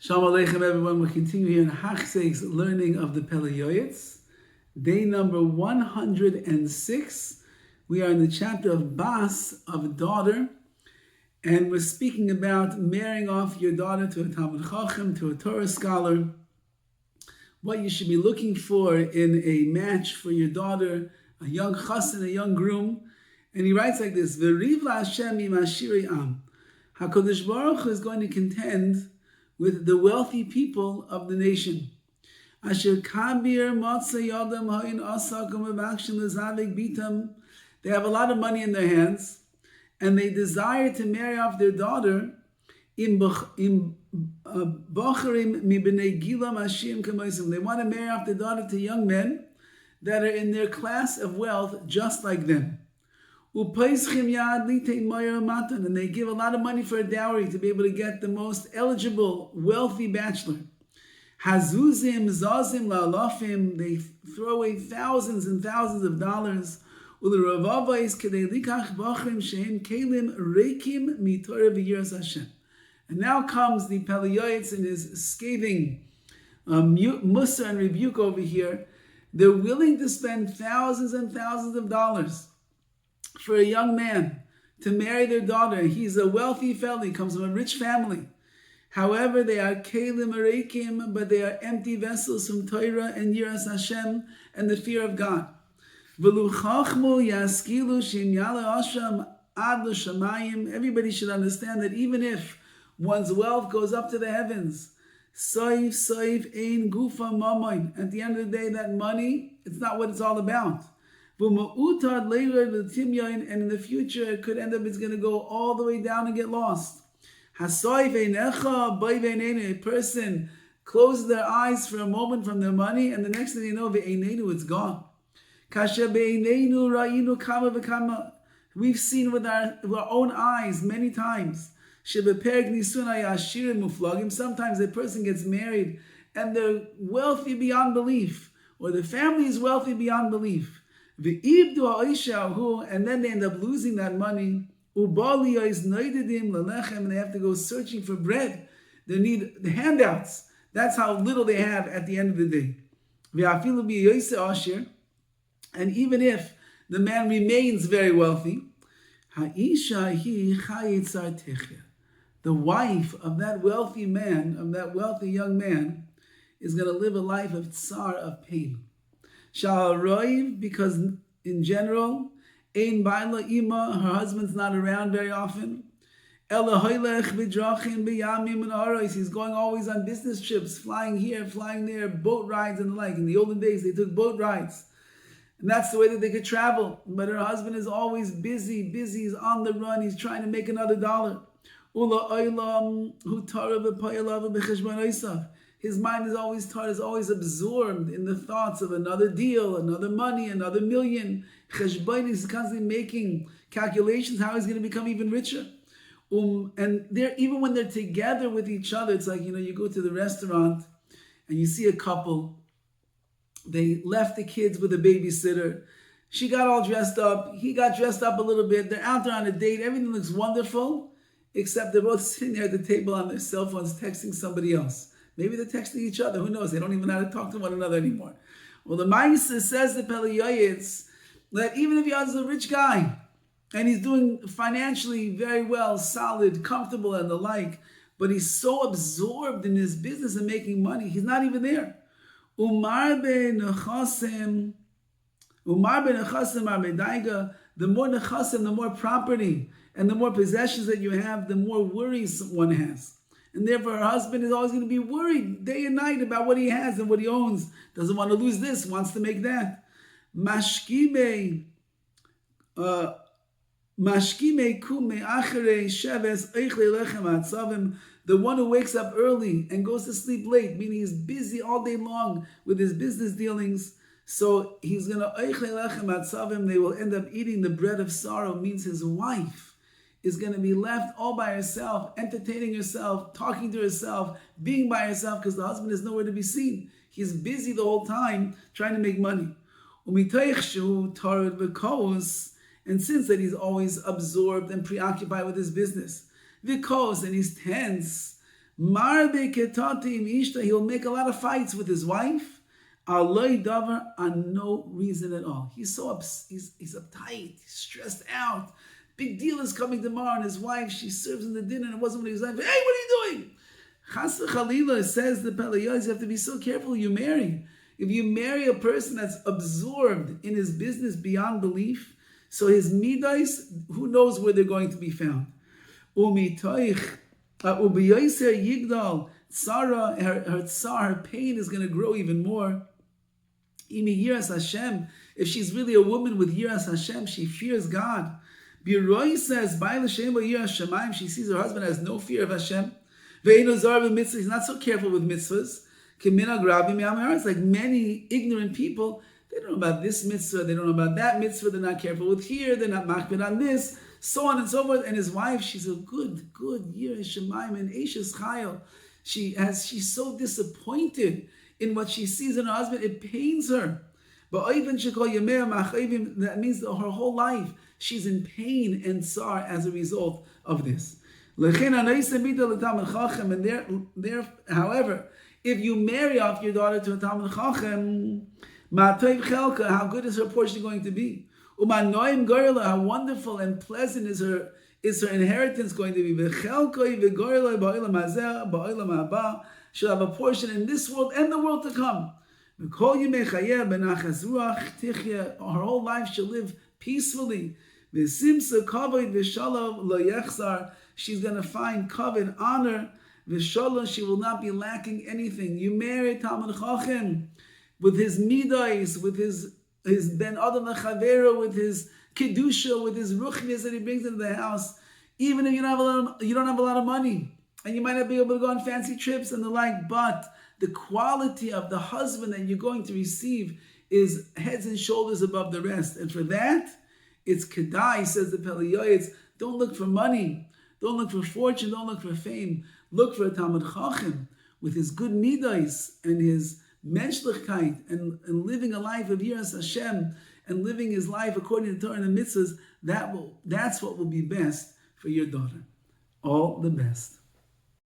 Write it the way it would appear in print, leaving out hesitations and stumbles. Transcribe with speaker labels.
Speaker 1: Shalom Aleichem, everyone. We're continuing here in Hachseik's learning of the Pele Yoetz. Day number 106. We are in the chapter of Bas, of daughter, and we're speaking about marrying off your daughter to a Talmid Chacham, to a Torah scholar, what you should be looking for in a match for your daughter, a young chassan, a young groom. And he writes like this: V'riv la'Hashem im ashirei am. HaKadosh Baruch Hu is going to contend with the wealthy people of the nation. Asher kabir matzah yadam ha'in asakum v'vakshin l'zavek bitam. They have a lot of money in their hands, and they desire to marry off their daughter im bacharim mibnei gilam ashim kamosim. They want to marry off their daughter to young men that are in their class of wealth just like them. And they give a lot of money for a dowry to be able to get the most eligible, wealthy bachelor. Hazuzim, zazim, la'alafim, they throw away thousands and thousands of dollars. And now comes the Pele Yoetz in his scathing mussar and rebuke over here. They're willing to spend thousands and thousands of dollars for a young man to marry their daughter. He's a wealthy fellow, he comes from a rich family. However, they are kelim areikim, but they are empty vessels from Torah and Yiras Hashem and the fear of God. Everybody should understand that even if one's wealth goes up to the heavens, at the end of the day, that money, it's not what it's all about. And in the future, it could end up, it's going to go all the way down and get lost. A person closes their eyes for a moment from their money, and the next thing they know, it's gone. We've seen with our own eyes many times. Sometimes a person gets married, and they're wealthy beyond belief, or the family is wealthy beyond belief. And then they end up losing that money. And they have to go searching for bread. They need the handouts. That's how little they have at the end of the day. And even if the man remains very wealthy, the wife of that wealthy man, of that wealthy young man, is going to live a life of tsar, of pain. Because in general, her husband's not around very often. He's going always on business trips, flying here, flying there, boat rides and the like. In the olden days, they took boat rides. And that's the way that they could travel. But her husband is always busy, he's on the run, he's trying to make another dollar. His mind is always absorbed in the thoughts of another deal, another money, another million. He's constantly making calculations how he's going to become even richer. And even when they're together with each other, it's like, you go to the restaurant and you see a couple. They left the kids with a babysitter. She got all dressed up. He got dressed up a little bit. They're out there on a date. Everything looks wonderful, except they're both sitting there at the table on their cell phones texting somebody else. Maybe they're texting each other. Who knows? They don't even know how to talk to one another anymore. Well, the Ma'aseh says to Pele Yoetz that even if he's a rich guy and he's doing financially very well, solid, comfortable, and the like, but he's so absorbed in his business and making money, he's not even there. Umar ben Nechasim Arbedaiga, the more Nechasim, the more property, and the more possessions that you have, the more worries one has. And therefore, her husband is always going to be worried day and night about what he has and what he owns. Doesn't want to lose this, wants to make that. Mashkime kume achere sheves eichle lechem atzavim. The one who wakes up early and goes to sleep late, meaning he's busy all day long with his business dealings. So he's going to eichle lechem atzavim. They will end up eating the bread of sorrow. Means his wife is going to be left all by herself, entertaining herself, talking to herself, being by herself, because the husband is nowhere to be seen. He's busy the whole time trying to make money. And since that he's always absorbed and preoccupied with his business, and he's tense, Marbe ketati im ishta, he'll make a lot of fights with his wife. Aloi davar, on no reason at all. He's so he's uptight, he's stressed out. Big deal is coming tomorrow, and his wife, she serves him the dinner, and it wasn't what he was like. Hey, what are you doing? Chas v'chalila, says the Pele Yoetz, you have to be so careful who you marry. If you marry a person that's absorbed in his business beyond belief, so his midas, who knows where they're going to be found. Umitoich, ubiyoser yigdal, tzara, her tsar, her pain is going to grow even more. Imi yiras Hashem, if she's really a woman with yiras Hashem, she fears God. Biroi says, she sees her husband has no fear of Hashem. He's not so careful with mitzvahs. It's like many ignorant people, they don't know about this mitzvah, they don't know about that mitzvah, they're not careful with here, they're not makbid on this, so on and so forth. And his wife, she's a good Yireh Shemayim and Eishes Chayil. She's so disappointed in what she sees in her husband, it pains her. But that means that her whole life she's in pain and sorrow as a result of this. And however, if you marry off your daughter to a Talmid Chacham, how good is her portion going to be? How wonderful and pleasant is her inheritance going to be? She'll have a portion in this world and the world to come. Her whole life she'll live peacefully. She's going to find kavod, honor. She will not be lacking anything. You marry Talmid Chacham with his midas, with his ben adam lechavera, with his kedusha, with his ruchnis that he brings into the house. Even if you don't have a lot of money, and you might not be able to go on fancy trips and the like, but the quality of the husband that you're going to receive is heads and shoulders above the rest. And for that, it's kedai, says the Pele Yoetz. Don't look for money. Don't look for fortune. Don't look for fame. Look for a Talmid Chacham with his good midas and his menschlichkeit and living a life of Yiras Hashem and living his life according to the Torah and the mitzvahs. That's what will be best for your daughter. All the best.